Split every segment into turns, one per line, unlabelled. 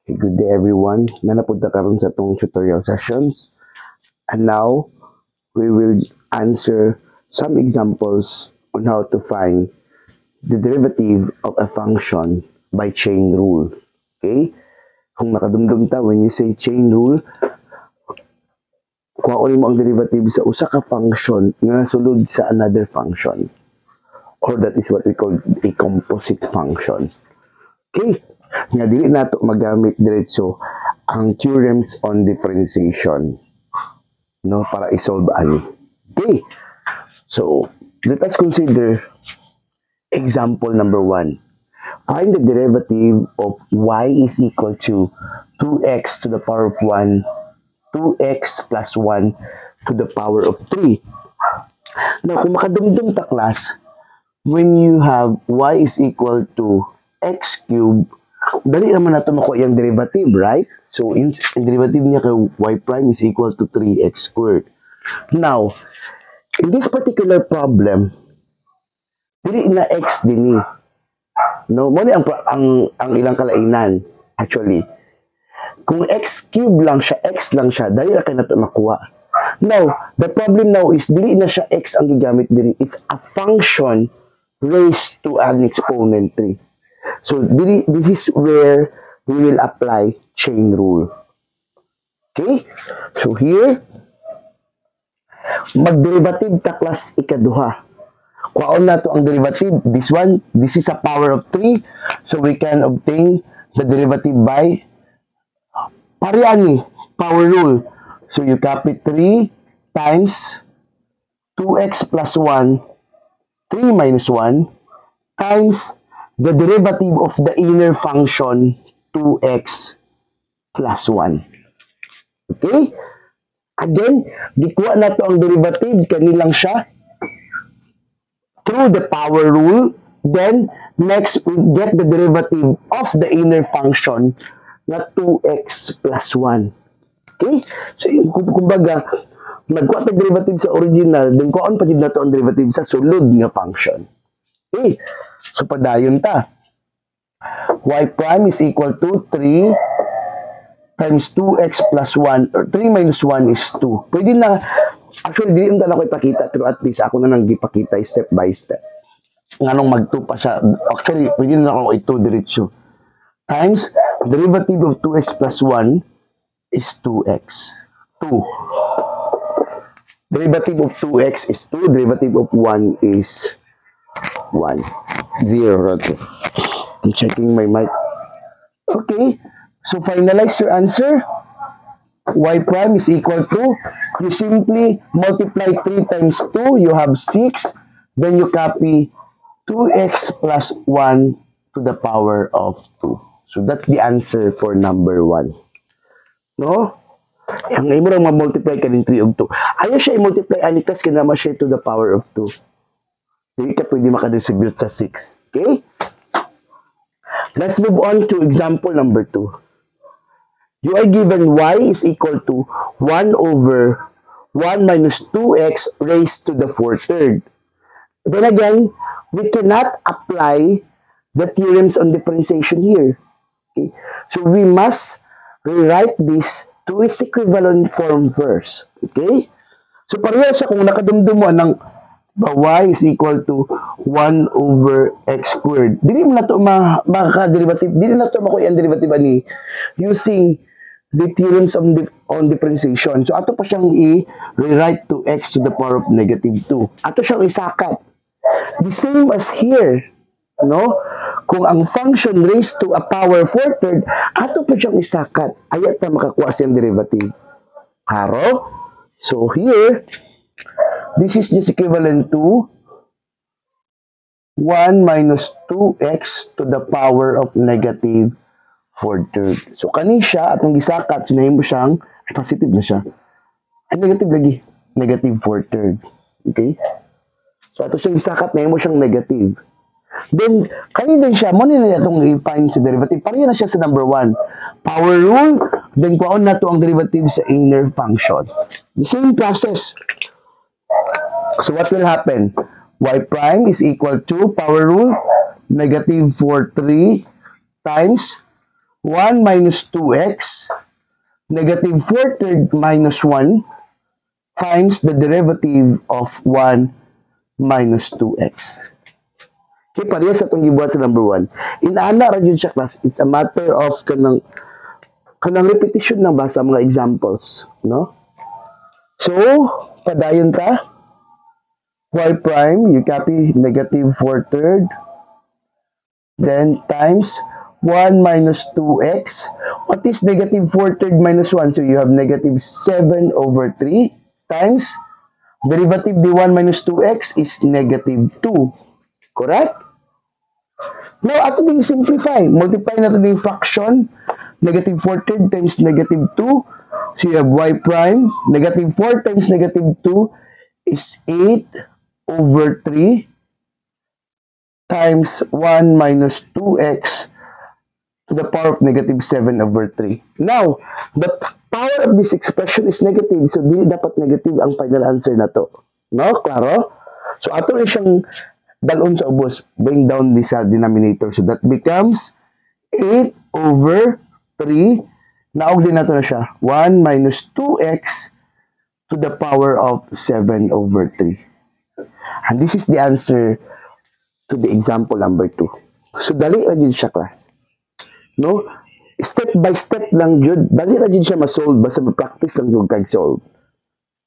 Good day everyone. Nanapunta karon sa itong tutorial sessions. And now, we will answer some examples on how to find the derivative of a function by chain rule. Okay? Kung nakadumdum ta, when you say chain rule, kuhaon mo ang derivative sa usa ka function nga sulod sa another function. Or that is what we call a composite function. Okay? Nga dili nato magamit diretso ang theorems on differentiation, no, para i-solve ani. Okay, so let us consider example number 1. Find the derivative of y is equal to 2x to the power of 1, 2x plus 1 to the power of 3. Now, kung makadumdum ta class, when you have y is equal to x cubed, dali naman nato makuha yung derivative, right? So, in derivative niya kay y prime is equal to 3x squared. Now, in this particular problem, dili na x din ni. No, mo ni ang ilang kalainan actually. Kung x cube lang siya, x lang siya, dali ra kay nato makuha. Now, the problem now is dili na siya x ang gigamit diri. It's a function raised to an exponent 3. So, this is where we will apply chain rule. Okay? So, here, mag-derivative ta class ikaduha. Kuhaon na to ang derivative. This one, this is a power of 3. So, we can obtain the derivative by Pariani, power rule. So, you copy 3 times 2x plus 1, 3 minus 1, times the derivative of the inner function 2x plus 1. Okay? Again, gikuha na to ang derivative, kanilang siya through the power rule. Then, next, we get the derivative of the inner function na 2x plus 1. Okay? So, kumbaga, nagkuha ta derivative sa original, then kuhaon pa dito na to ang derivative sa sulod nga function. Okay? So, padayon ta. Y prime is equal to 3 times 2x plus 1, or 3 minus 1 is 2. Pwede na, actually, di yung dala ko ipakita, pero at least ako na nang ipakita step by step. Nga nung mag-2 pa siya, actually, pwede na ako ito diretso. Times, derivative of 2x plus 1 is 2x. 2. Derivative of 2x is 2, derivative of 1 is 1. 0. I'm checking my mic. Okay. So, finalize your answer. Y prime is equal to, you simply multiply 3 times 2, you have 6. Then, you copy 2x plus 1 to the power of 2. So, that's the answer for number 1. No? Ang imo lang ma-multiply ka din 3 og 2. Ayaw siya i-multiply, anikas ka naman siya to the power of 2. Hindi ka pwede makadistribute sa 6. Okay? Let's move on to example number 2. You are given y is equal to 1 over 1 minus 2x raised to the 4/3. Then again, we cannot apply the theorems on differentiation here. Okay? So we must rewrite this to its equivalent form first. Okay? So pareha siya kung nakadumdum mo ng y is equal to 1 over x squared. Dili mo na ito makaka-derivative. Dili na ito makuha ang derivative ani using the theorems on differentiation. So, ato pa siyang i-rewrite to x to the power of negative 2. Ato siyang isakat. The same as here. No? Kung ang function raised to a power 4/3, ato pa siyang isakat. Ayat na makakuha siyang derivative. Haro? So, here, this is just equivalent to 1 minus 2x to the power of negative 4/3. So, kani siya, atong gisakat, sinahin mo siyang, positive na siya. Ay, negative lagi. Negative 4/3. Okay? So, ato siyang gisakat, nahin mo siyang negative. Then, kani din siya, mo nila itong i-find sa derivative. Pareha na siya sa number 1. Power rule, then kuhaon na ito ang derivative sa inner function. The same process. So, what will happen? Y prime is equal to power rule, negative 4/3 times 1 minus 2x, negative 4 third minus 1 times the derivative of 1 minus 2x. Okay, parehas sa itong gibuhat sa number 1. Inana ra yun siya, class. It's a matter of kanang repetition na ba sa mga examples, no? So, padayon ta. Y prime, you copy negative 4 third. Then, times 1 minus 2x. What is negative 4 third minus 1? So, you have negative 7 over 3 times derivative d1 minus 2x is negative 2. Correct? Now, ato ding simplify. Multiply na ito ding fraction. Negative 4 third times negative 2. So, you have y prime. Negative 4 times negative 2 is 8 over 3 times 1 minus 2x to the power of negative 7 over 3. Now, the power of this expression is negative. So, dili dapat negative ang final answer na to. No? Klaro? So, ato rin siyang dalon sa ubos. Bring down this denominator. So, that becomes 8 over 3. Naog din nato na siya. 1 minus 2x to the power of 7 over 3. And this is the answer to the example number 2. So, dali ra din siya, class. No? Step by step lang jud. Dali ra din siya ma-solve. Basta ma-practice lang jud kag-solve.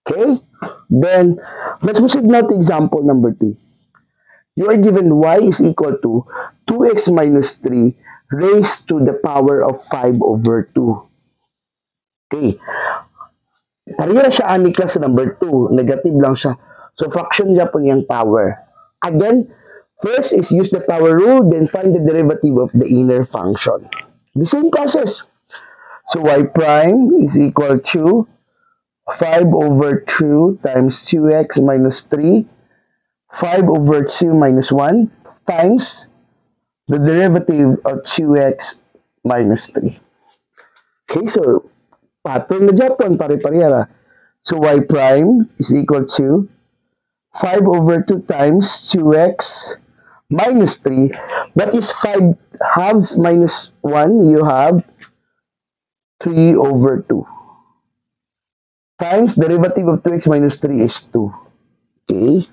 Okay? Then, let's proceed now to example number 3. You are given y is equal to 2x minus 3 raised to the power of 5 over 2. Okay. Pareha siya ani class sa number 2. Negative lang siya. So, fraction niya po niyang power. Again, first is use the power rule, then find the derivative of the inner function. The same process. So, y prime is equal to 5 over 2 times 2x minus 3. 5 over 2 minus 1 times the derivative of 2x minus 3. Okay, so pattern na Japan, pare-pareha. So y prime is equal to 5 over 2 times 2x minus 3. That is 5 halves minus 1. You have 3 over 2. Times derivative of 2x minus 3 is 2. Okay.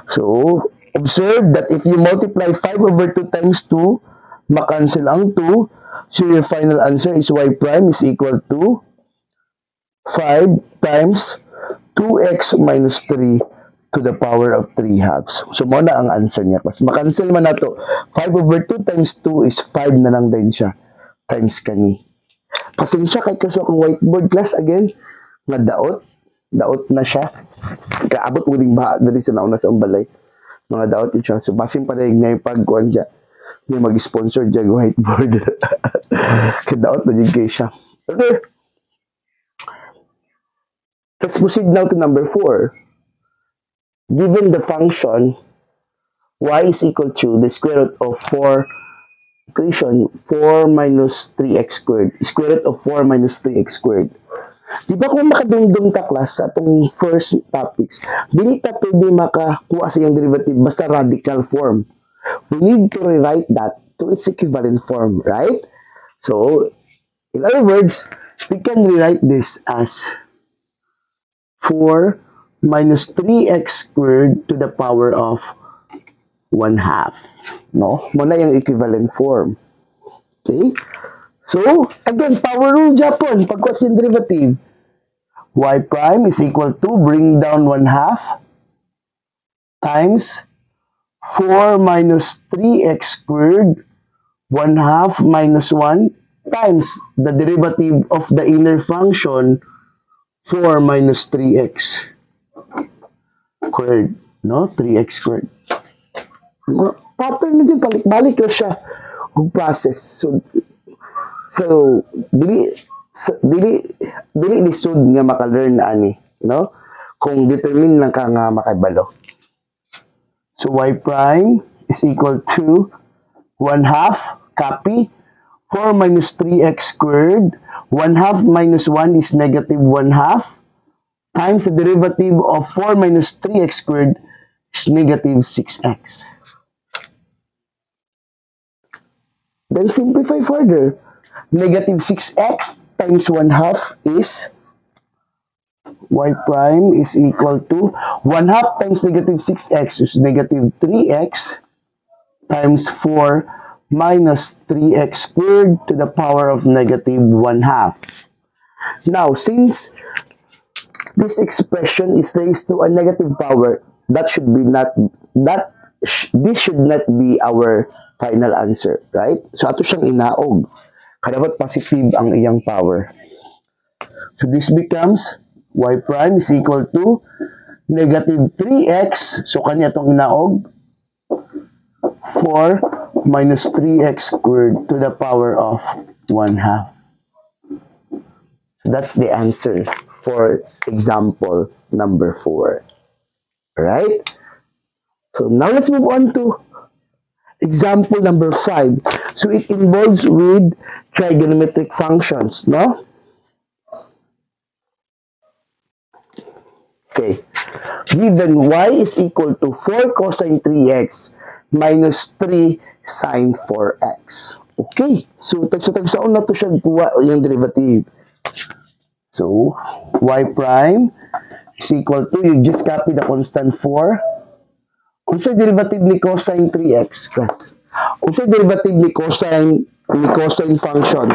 So, observe that if you multiply 5 over 2 times 2, makancel ang 2. So, your final answer is y prime is equal to 5 times 2x minus 3 to the power of 3 halves. So, muna ang answer niya. Mas makancel man na to. 5 over 2 times 2 is 5 na lang din siya. Times kani. Pasensya kay kaso akong whiteboard class again. Nga daot. Daot na siya. Kaabot mo ding baha dali sa nauna sa umbalay. Mga daot yun siya. So, basin pa rin nga yung pagkuhan siya. May mag-sponsor dyan whiteboard. Kadaot na dyan kayo siya. Okay. Let's proceed now to number 4. Given the function y is equal to the square root of 4 equation 4 minus 3x squared. Square root of 4 minus 3x squared. Di ba kung makadungdung ta class sa itong first topics, dili ta pwede makakuha sa iyang derivative basta radical form. We need to rewrite that to its equivalent form, right? So, in other words, we can rewrite this as 4 minus 3x squared to the power of 1 half. No? Muna yung equivalent form. Okay? So, again, power rule Japan, pagkuha yung derivative. Y prime is equal to, bring down 1 half, times 4 minus 3x squared, 1 half minus 1, times the derivative of the inner function, 4 minus 3x squared. No? 3x squared. Pattern na dyan, balik-balik na siya. Kung process. So, dili lisod nga maka-learn na ani, no? Kung determine lang ka nga makabalo. So, y prime is equal to 1 half, copy, 4 minus 3x squared, 1 half minus 1 is negative 1 half, times the derivative of 4 minus 3x squared is negative 6x. Then simplify further. negative 6x times 1 half is y prime is equal to 1 half times negative 6x is negative 3x times 4 minus 3x squared to the power of negative 1 half. Now, since this expression is raised to a negative power, this should not be our final answer, right? So, ato siyang inaog. Dapat positive ang iyang power. So, this becomes y prime is equal to negative 3x. So, kanya itong inaog. 4 minus 3x squared to the power of 1 half. So, that's the answer for example number 4. Alright? So, now let's move on to example number 5. So, it involves with trigonometric functions, no? Okay. Given y is equal to 4 cosine 3x minus 3 sine 4x. Okay. So, tagsa-tagsaon na to siya kuha yung derivative. So, y prime is equal to, you just copy the constant 4. Kung sa derivative ni cosine 3x, class. Kung sa derivative ni cosine function,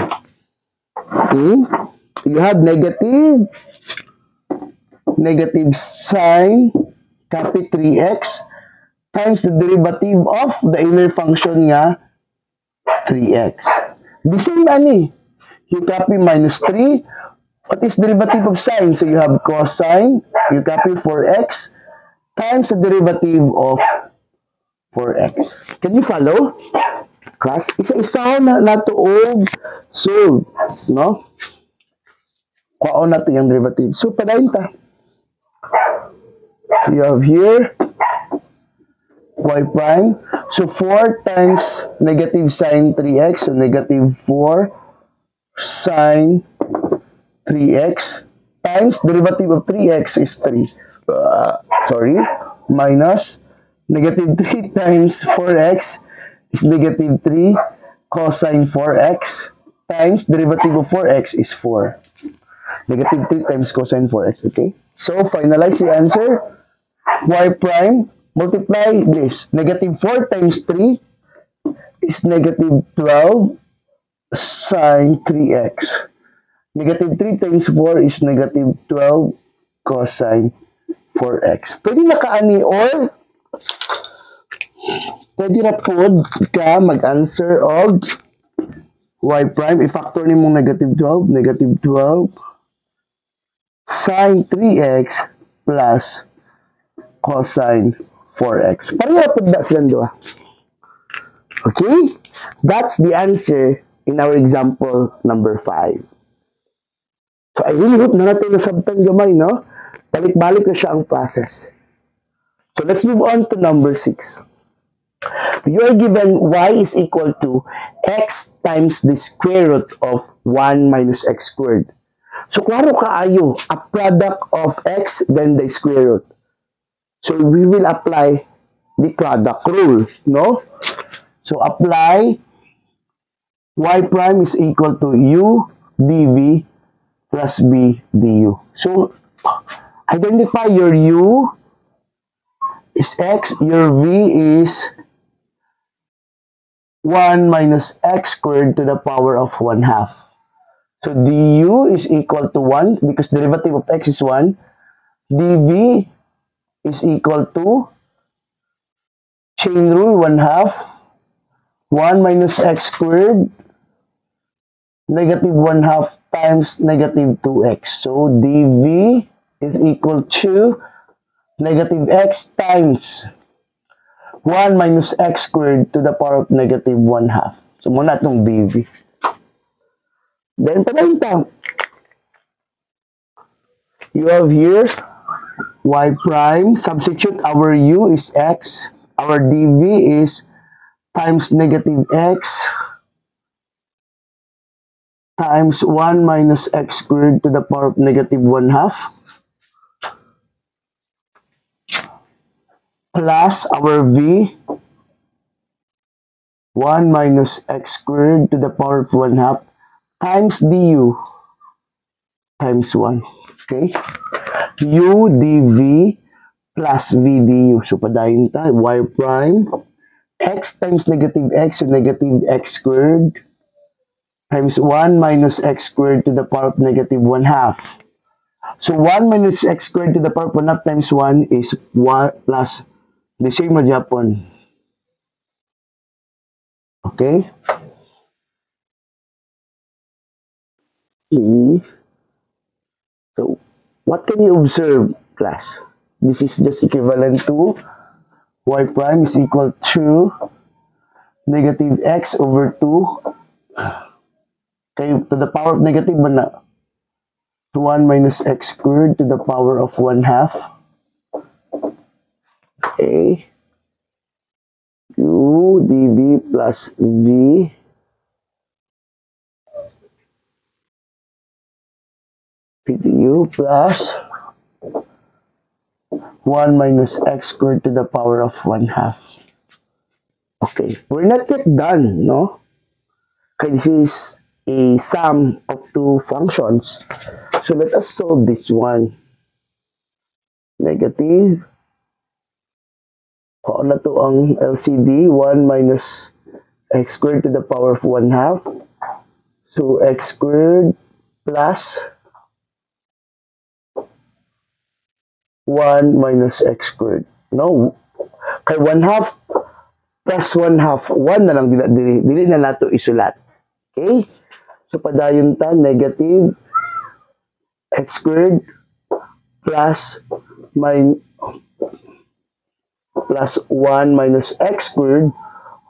you have negative sine copy 3x times the derivative of the inner function nga 3x. The same ani. You copy minus 3. What is derivative of sine? So you have cosine. You copy 4x times the derivative of 4x. Can you follow? Class, isa-isa na natuog solve, no? Kuhaon natin yung derivative. So, padayon ta. You have here y prime. So, 4 times negative sine 3x. So, negative 4 sine 3x times derivative of 3x is 3. Minus negative 3 times 4x is negative 3 cosine 4x times derivative of 4x is 4. Negative 3 times cosine 4x, okay? So, finalize your answer. Y prime, multiply this. Negative 4 times 3 is negative 12 sine 3x. Negative 3 times 4 is negative 12 cosine 4x. Pwede na kaani or pwede na pod ka mag-answer og y prime. I-factor ni mong negative 12 sine 3x plus cosine 4x. Pareha pod na silang duha. Okay? That's the answer in our example number 5. So, I really hope na natin nasabtan gamay, no? Balik-balik na siya ang process. So, let's move on to number 6. You are given y is equal to x times the square root of 1 minus x squared. So, klaro kaayo, a product of x then the square root. So, we will apply the product rule, no? So, apply y prime is equal to u dv plus b du. So, identify your u is x, your v is 1 minus x squared to the power of 1 half. So, du is equal to 1 because derivative of x is 1. dv is equal to chain rule 1 half 1 minus x squared negative 1 half times negative 2x. So, dv is equal to negative x times 1 minus x squared to the power of negative 1 half. So, muna itong dv. Then, padayon. You have here y prime. Substitute our u is x. Our dv is times negative x times 1 minus x squared to the power of negative 1 half plus our v 1 minus x squared to the power of 1 half times du times 1. Okay? u dv plus v du. So, padayon ta, y prime, x times negative x, so negative x squared, times 1 minus x squared to the power of negative 1 half. So, 1 minus x squared to the power of 1 half times 1 is 1 plus the same na Japon. Okay? So, what can you observe, class? This is just equivalent to y prime is equal to negative x over 2 okay, to the power of negative 1 na. 1 minus x squared to the power of 1 half. Okay. u dv plus v du plus 1 minus x squared to the power of 1 half. Okay, we're not yet done, no? Okay, this is a sum of two functions. So let us solve this one. Negative. Kung na to ang LCD, 1 minus x squared to the power of 1 half. So x squared plus 1 minus x squared. No, kay 1 half plus 1 half. 1 na lang dili na nato isulat. Okay? So padayon ta negative x squared plus 1 minus x squared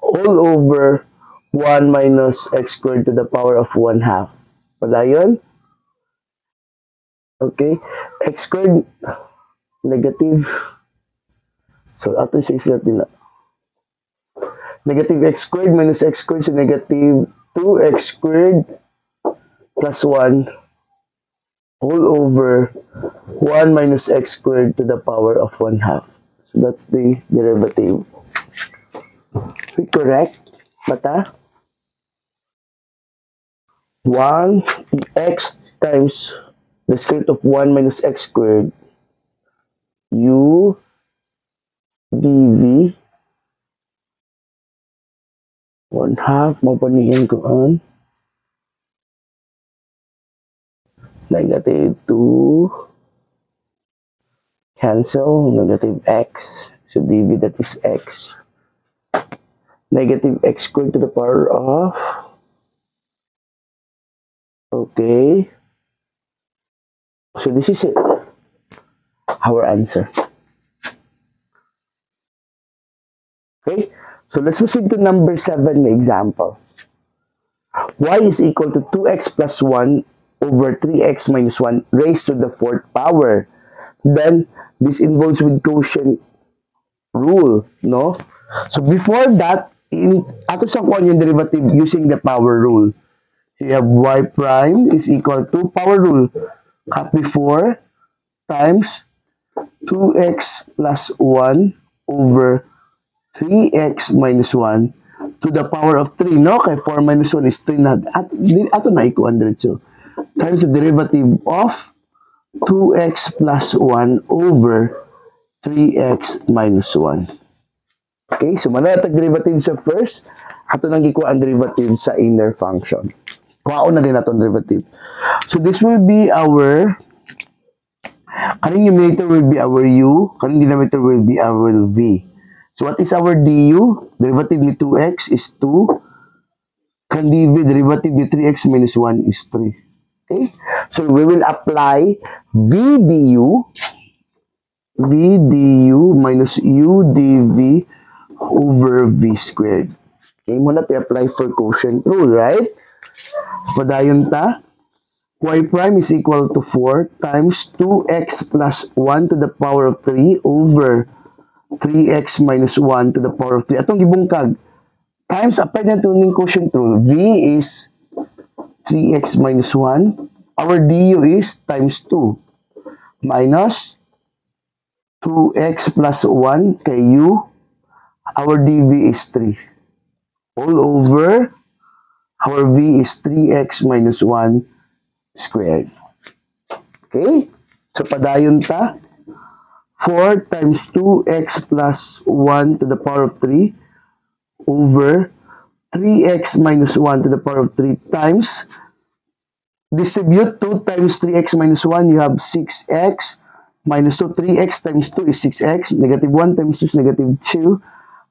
all over 1 minus x squared to the power of 1 half. Padayon? Okay? X squared negative. So ato siya isulat nila. Negative x squared minus x squared, so negative 2x squared plus 1 all over 1 minus x squared to the power of 1 half. So that's the derivative. We correct? Bata? 1 x times the square root of 1 minus x squared u dv 1 half mapanihin ko ang negative 2 cancel negative x, so dv that is x, negative x squared to the power of, okay, so this is it, our answer. Okay, so let's proceed to number 7 example. Y is equal to 2x plus 1 over 3x minus 1 raised to the 4th power. Then, this involves with quotient rule, no? So, before that, ato sa kuha yung derivative using the power rule. So, you have y prime is equal to power rule. Copy 4 times 2x plus 1 over 3x minus 1 to the power of 3, no? Kay 4 minus 1 is 3 na. Ato na ikuan diretso. Times the derivative of 2x plus 1 over 3x minus 1. Okay, so manatag derivative sa first, ato nang ikuha ang derivative sa inner function. Kuhaon na din nato ang derivative. So this will be our, kaning numerator will be our u, kaning denominator will be our v. So what is our du? Derivative ni 2x is 2. Kan dv, derivative ni 3x minus 1 is 3. Okay? So we will apply v du minus u dv over v squared. Okay, muna tayo apply for quotient rule, right? Padayon ta, y prime is equal to 4 times 2x plus 1 to the power of 3 over 3x minus 1 to the power of 3. Atong gibungkag. Times, apply na ito ng quotient rule. V is 3x minus 1. Our du is times 2. Minus 2x plus 1 kay u. Our dv is 3. All over Our v is 3x minus 1 squared. Okay? So, padayon ta. 4 times 2x plus 1 to the power of 3 over 3x minus 1 to the power of 3 times. Distribute 2 times 3x minus 1, you have 6x minus 2. 3x times 2 is 6x. Negative 1 times 2 is negative 2.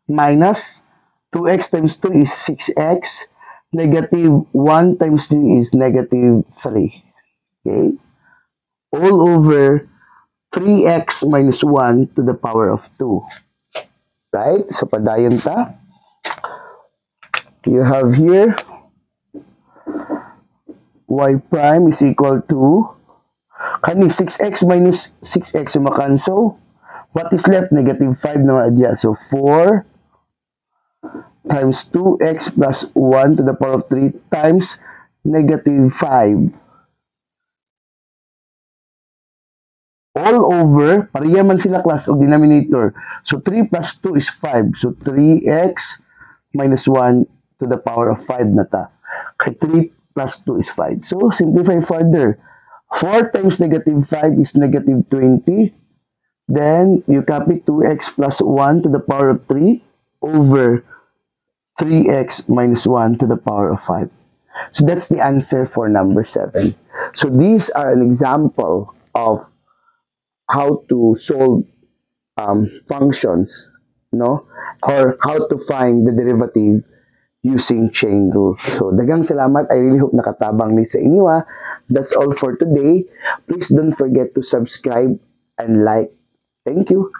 Minus 2x times 2 is 6x. Negative 1 times 3 is negative 3. Okay? All over 3x minus 1 to the power of 2. Right? So, padayon ta. You have here y prime is equal to kani 6x minus 6x yung makancel. What is left? Negative 5 na adya. So, 4 times 2x plus 1 to the power of 3 times negative 5. All over, pareha man sila class of denominator. So, 3 plus 2 is 5. So, 3x minus 1 to the power of 5 na ta. Kaya 3 plus 2 is 5. So, simplify further. 4 times negative 5 is negative 20. Then, you copy 2x plus 1 to the power of 3 over 3x minus 1 to the power of 5. So, that's the answer for number 7. So, these are an example of how to solve functions, no? Or how to find the derivative using chain rule. So, daghang salamat. I really hope nakatabang ni sa inyo. That's all for today. Please don't forget to subscribe and like. Thank you.